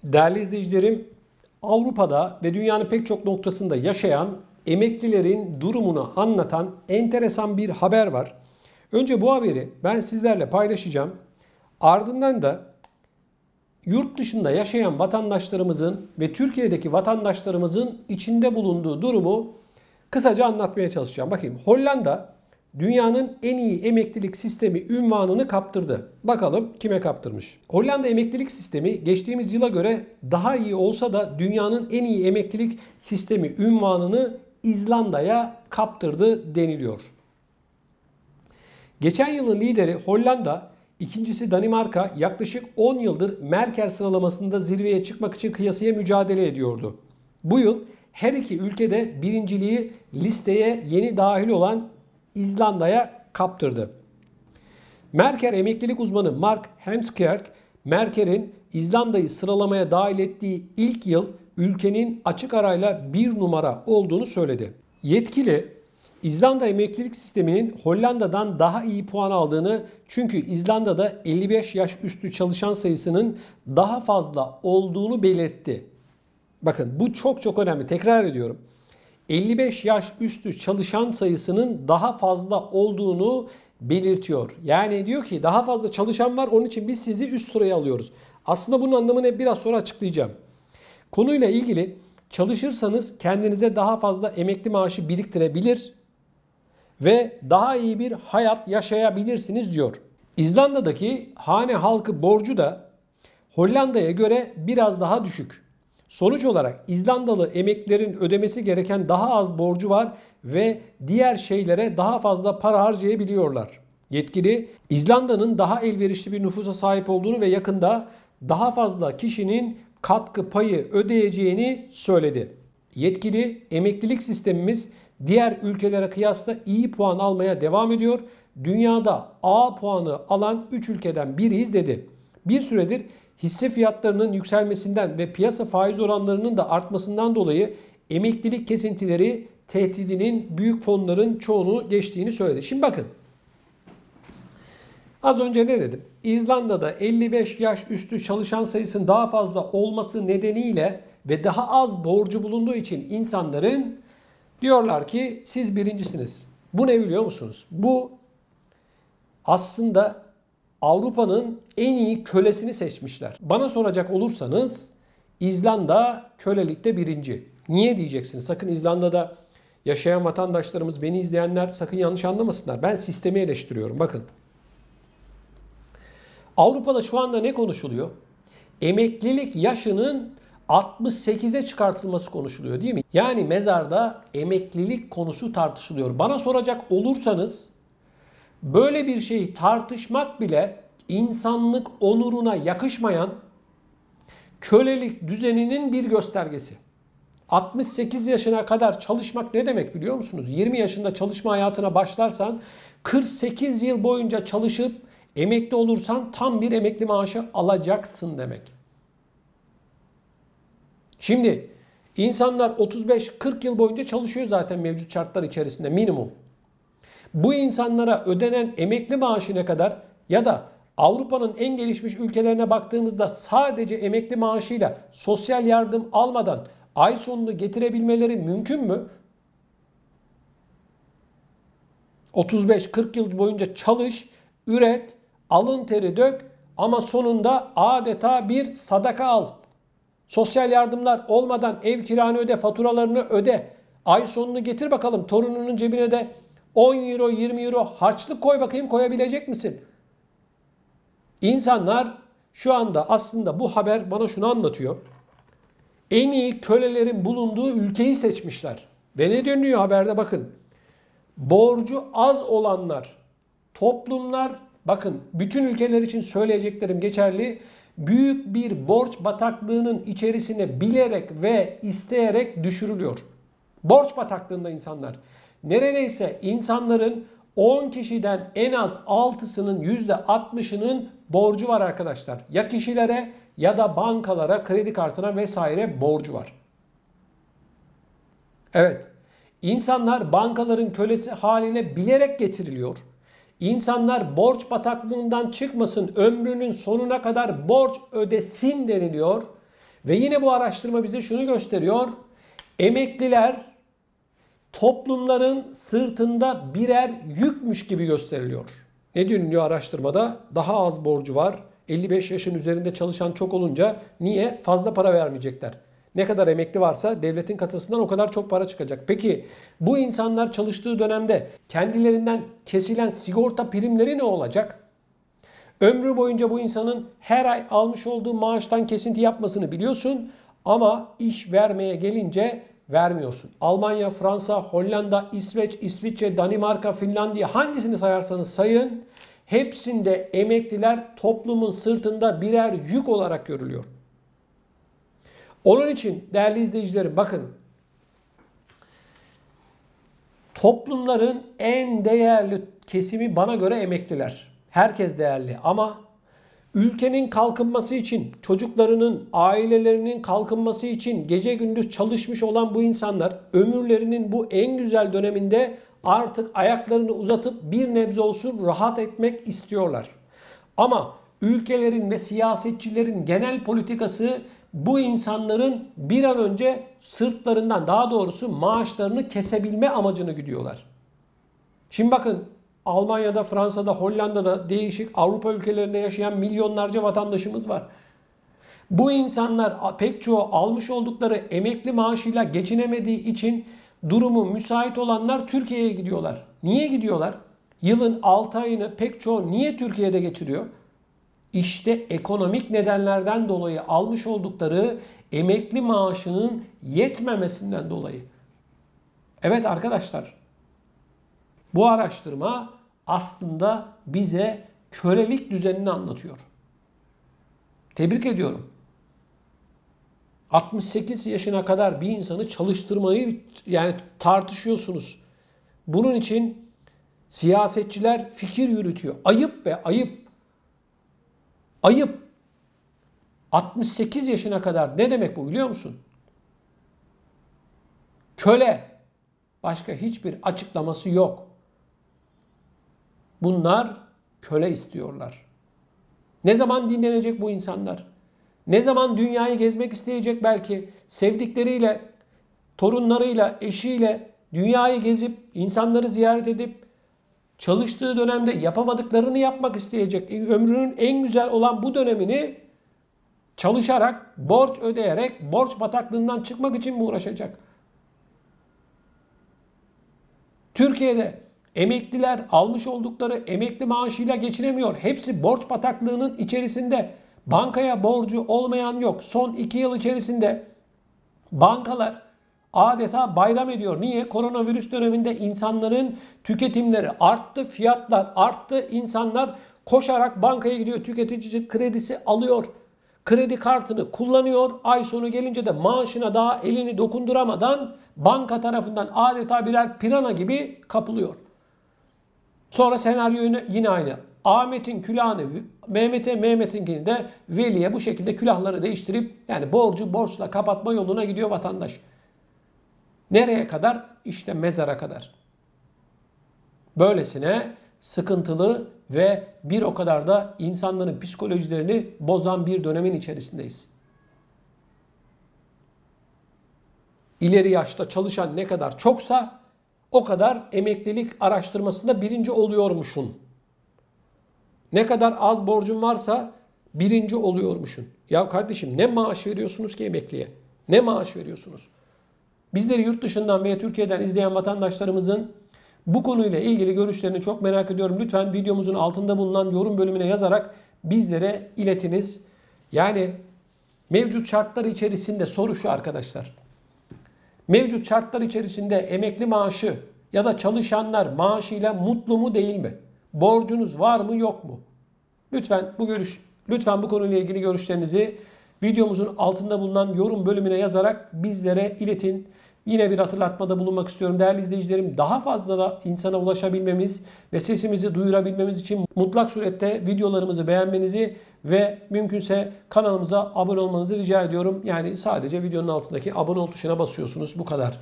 Değerli izleyicilerim, Avrupa'da ve dünyanın pek çok noktasında yaşayan emeklilerin durumunu anlatan enteresan bir haber var. Önce bu haberi ben sizlerle paylaşacağım. Ardından da yurt dışında yaşayan vatandaşlarımızın ve Türkiye'deki vatandaşlarımızın içinde bulunduğu durumu kısaca anlatmaya çalışacağım. Bakayım, Hollanda dünyanın en iyi emeklilik sistemi unvanını kaptırdı. Bakalım kime kaptırmış? Hollanda emeklilik sistemi geçtiğimiz yıla göre daha iyi olsa da dünyanın en iyi emeklilik sistemi unvanını İzlanda'ya kaptırdı deniliyor. Geçen yılın lideri Hollanda, ikincisi Danimarka yaklaşık 10 yıldır Merker sıralamasında zirveye çıkmak için kıyasıya mücadele ediyordu. Bu yıl her iki ülkede birinciliği listeye yeni dahil olan İzlanda'ya kaptırdı. Merker emeklilik uzmanı Mark Hemskerk, Merker'in İzlanda'yı sıralamaya dahil ettiği ilk yıl ülkenin açık arayla bir numara olduğunu söyledi. Yetkili, İzlanda emeklilik sisteminin Hollanda'dan daha iyi puan aldığını, çünkü İzlanda'da 55 yaş üstü çalışan sayısının daha fazla olduğunu belirtti. Bakın, bu çok önemli. Tekrar ediyorum. 55 yaş üstü çalışan sayısının daha fazla olduğunu belirtiyor. Yani diyor ki daha fazla çalışan var, onun için biz sizi üst sıraya alıyoruz. Aslında bunun anlamını biraz sonra açıklayacağım. Konuyla ilgili çalışırsanız kendinize daha fazla emekli maaşı biriktirebilir ve daha iyi bir hayat yaşayabilirsiniz diyor. İzlanda'daki hane halkı borcu da Hollanda'ya göre biraz daha düşük. Sonuç olarak İzlandalı emeklilerin ödemesi gereken daha az borcu var ve diğer şeylere daha fazla para harcayabiliyorlar. Yetkili, İzlanda'nın daha elverişli bir nüfusa sahip olduğunu ve yakında daha fazla kişinin katkı payı ödeyeceğini söyledi. Yetkili, emeklilik sistemimiz diğer ülkelere kıyasla iyi puan almaya devam ediyor. Dünyada A puanı alan 3 ülkeden biriyiz dedi. Bir süredir hisse fiyatlarının yükselmesinden ve piyasa faiz oranlarının da artmasından dolayı emeklilik kesintileri tehdidinin büyük fonların çoğunu geçtiğini söyledi. Şimdi bakın. Az önce ne dedim? İzlanda'da 55 yaş üstü çalışan sayısının daha fazla olması nedeniyle ve daha az borcu bulunduğu için insanların diyorlar ki siz birincisiniz. Bu ne biliyor musunuz? Bu aslında Avrupa'nın en iyi kölesini seçmişler. Bana soracak olursanız İzlanda kölelikte birinci. Niye diyeceksiniz? Sakın İzlanda'da yaşayan vatandaşlarımız, beni izleyenler sakın yanlış anlamasınlar. Ben sistemi eleştiriyorum. Bakın. Avrupa'da şu anda ne konuşuluyor? Emeklilik yaşının 68'e çıkartılması konuşuluyor, değil mi? Yani mezarda emeklilik konusu tartışılıyor. Bana soracak olursanız böyle bir şeyi tartışmak bile insanlık onuruna yakışmayan kölelik düzeninin bir göstergesi. 68 yaşına kadar çalışmak ne demek biliyor musunuz? 20 yaşında çalışma hayatına başlarsan 48 yıl boyunca çalışıp emekli olursan tam bir emekli maaşı alacaksın demek. Şimdi insanlar 35-40 yıl boyunca çalışıyor zaten mevcut şartlar içerisinde minimum. Bu insanlara ödenen emekli maaşı ne kadar? Ya da Avrupa'nın en gelişmiş ülkelerine baktığımızda sadece emekli maaşıyla sosyal yardım almadan ay sonunu getirebilmeleri mümkün mü? 35-40 yıl boyunca çalış, üret, alın teri dök ama sonunda adeta bir sadaka al. Sosyal yardımlar olmadan ev kiranı öde, faturalarını öde. Ay sonunu getir bakalım, torununun cebine de 10 euro, 20 euro harçlık koy bakayım, koyabilecek misin? İnsanlar şu anda aslında bu haber bana şunu anlatıyor. En iyi kölelerin bulunduğu ülkeyi seçmişler. Ve ne dönüyor haberde bakın. Borcu az olanlar, toplumlar, bakın bütün ülkeler için söyleyeceklerim geçerli. Büyük bir borç bataklığının içerisine bilerek ve isteyerek düşürülüyor. Borç bataklığında insanlar. Neredeyse insanların 10 kişiden en az 6'sının %60'ının borcu var arkadaşlar. Ya kişilere ya da bankalara, kredi kartına vesaire borcu var. Evet, insanlar bankaların kölesi haline bilerek getiriliyor. İnsanlar borç bataklığından çıkmasın, ömrünün sonuna kadar borç ödesin deniliyor. Ve yine bu araştırma bize şunu gösteriyor. Emekliler toplumların sırtında birer yükmüş gibi gösteriliyor. Ne diyor araştırmada? Daha az borcu var. 55 yaşın üzerinde çalışan çok olunca niye? Fazla para vermeyecekler. Ne kadar emekli varsa devletin kasasından o kadar çok para çıkacak. Peki bu insanlar çalıştığı dönemde kendilerinden kesilen sigorta primleri ne olacak? Ömrü boyunca bu insanın her ay almış olduğu maaştan kesinti yapmasını biliyorsun ama iş vermeye gelince vermiyorsun. Almanya, Fransa, Hollanda, İsveç, İsviçre, Danimarka, Finlandiya hangisini sayarsanız sayın hepsinde emekliler toplumun sırtında birer yük olarak görülüyor. Onun için değerli izleyicilerim bakın toplumların en değerli kesimi bana göre emekliler. Herkes değerli ama ülkenin kalkınması için, çocuklarının, ailelerinin kalkınması için gece gündüz çalışmış olan bu insanlar ömürlerinin bu en güzel döneminde artık ayaklarını uzatıp bir nebze olsun rahat etmek istiyorlar. Ama ülkelerin ve siyasetçilerin genel politikası bu insanların bir an önce sırtlarından daha doğrusu maaşlarını kesebilme amacını güdüyorlar. Şimdi bakın Almanya'da, Fransa'da, Hollanda'da değişik Avrupa ülkelerinde yaşayan milyonlarca vatandaşımız var. Bu insanlar pek çoğu almış oldukları emekli maaşıyla geçinemediği için durumu müsait olanlar Türkiye'ye gidiyorlar. Niye gidiyorlar? Yılın 6 ayını pek çoğu niye Türkiye'de geçiriyor? İşte ekonomik nedenlerden dolayı almış oldukları emekli maaşının yetmemesinden dolayı. Evet arkadaşlar, bu araştırma aslında bize kölelik düzenini anlatıyor. Tebrik ediyorum. 68 yaşına kadar bir insanı çalıştırmayı yani tartışıyorsunuz. Bunun için siyasetçiler fikir yürütüyor. Ayıp be, ayıp. Ayıp. 68 yaşına kadar ne demek bu biliyor musun? Köle. Başka hiçbir açıklaması yok. Bunlar köle istiyorlar. Ne zaman dinlenecek bu insanlar? Ne zaman dünyayı gezmek isteyecek belki? Sevdikleriyle, torunlarıyla, eşiyle dünyayı gezip, insanları ziyaret edip, çalıştığı dönemde yapamadıklarını yapmak isteyecek. Ömrünün en güzel olan bu dönemini çalışarak, borç ödeyerek, borç bataklığından çıkmak için mi uğraşacak? Türkiye'de emekliler almış oldukları emekli maaşıyla geçinemiyor. Hepsi borç bataklığının içerisinde. Bankaya borcu olmayan yok. Son 2 yıl içerisinde bankalar adeta bayram ediyor. Niye? Koronavirüs döneminde insanların tüketimleri arttı, fiyatlar arttı. İnsanlar koşarak bankaya gidiyor. Tüketici kredisi alıyor. Kredi kartını kullanıyor. Ay sonu gelince de maaşına daha elini dokunduramadan banka tarafından adeta birer pirana gibi kapılıyor. Sonra senaryo yine aynı. Ahmet'in külahını Mehmet'e, Mehmet'inkini de Veli'ye bu şekilde külahları değiştirip yani borcu borçla kapatma yoluna gidiyor vatandaş. Nereye kadar? İşte mezara kadar. Böylesine sıkıntılı ve bir o kadar da insanların psikolojilerini bozan bir dönemin içerisindeyiz. İleri yaşta çalışan ne kadar çoksa o kadar emeklilik araştırmasında birinci oluyormuşsun. Ne kadar az borcun varsa birinci oluyormuşsun. Ya kardeşim ne maaş veriyorsunuz ki emekliye? Ne maaş veriyorsunuz? Bizleri yurt dışından veya Türkiye'den izleyen vatandaşlarımızın bu konuyla ilgili görüşlerini çok merak ediyorum. Lütfen videomuzun altında bulunan yorum bölümüne yazarak bizlere iletiniz. Yani mevcut şartlar içerisinde soru şu arkadaşlar. Mevcut şartlar içerisinde emekli maaşı ya da çalışanlar maaşıyla mutlu mu değil mi? Borcunuz var mı yok mu? Lütfen bu konuyla ilgili görüşlerinizi videomuzun altında bulunan yorum bölümüne yazarak bizlere iletin. Yine bir hatırlatmada bulunmak istiyorum değerli izleyicilerim. Daha fazla da insana ulaşabilmemiz ve sesimizi duyurabilmemiz için mutlak surette videolarımızı beğenmenizi ve mümkünse kanalımıza abone olmanızı rica ediyorum. Yani sadece videonun altındaki abone ol tuşuna basıyorsunuz. Bu kadar.